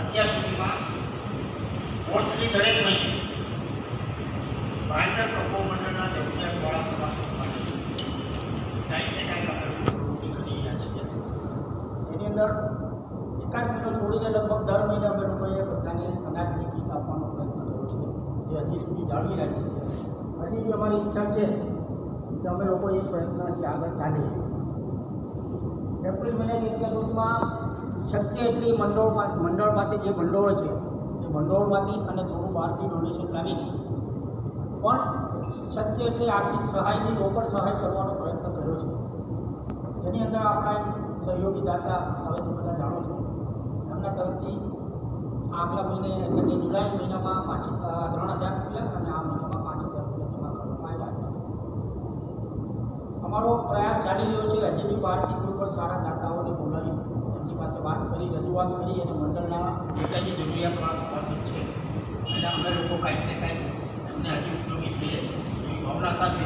અત્યાર સુધીમાં મોસ્ટલી દરેક મહિને ભાઈન્દર કપો મંડળના જરૂરિયાતવાળા સભાસદ માટે કાંઈક ને કાંઈક આપણે પ્રવૃત્તિ કરી રહ્યા છીએ. એની અંદર એકાદ મહિનો છોડીને લગભગ દર મહિને અમે લોકોએ બધાને અનાજની કીટ આપવાનો પ્રયત્ન કર્યો છે, જે હજી સુધી જાળવી રાખી છે. હજી બી અમારી ઈચ્છા છે કે અમે લોકો એ પ્રયત્ન હજી આગળ ચાલીએ. એપ્રિલ મહિનાની અત્યાર સુધીમાં શક્ય એટલી મંડળ પાસે જે ભંડોળ છે એ ભંડોળમાંથી અને થોડું બહારથી ડોનેશન લાવીને પણ શક્ય એટલી આર્થિક સહાયની રોકડ સહાય કરવાનો પ્રયત્ન કર્યો છે. એની અંદર આપણા સહયોગી દાતા હવે તમે બધા જાણો છો, એમના તરફથી આગલા મહિને એટલે કે જુલાઈ મહિનામાં 3,000 રૂપિયા અને આ મહિનામાં 5,000 રૂપિયા જમા કરવામાં આવ્યા. અમારો પ્રયાસ ચાલી રહ્યો છે. હજી બી બહારથી કોઈ પણ સારા દાતાઓને બોલાવી એમની પાસે વાત કરી, રજૂઆત કરી અને મંડળના જેટલા જે જરૂરિયાતવાળા સભાસદ છે અને અમે લોકો કાંઈક ને કાંઈક એમને હજી ઉપયોગી થઈએ એવી ભાવના સાથે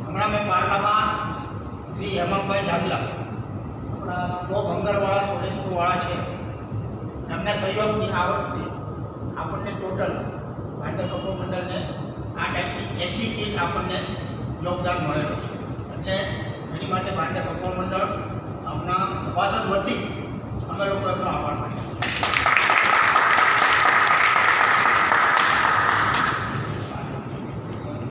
હમણાં મેં પારલામાં શ્રી હેમંતભાઈ જાગલા આપણા સ્લો ભંગરવાળા સોડેસ્કોવાળા છે, એમના સહયોગની આ વખતે આપણને ટોટલ ભાઈન્દર કપો મંડળને આ ટાઈપની 80 કીટ આપણને યોગદાન મળેલું છે. એટલે એની માટે ભાઈન્દર કપો મંડળ હમણાં સભાસદ વતી અમે લોકો એમનો આભાર માનીએ.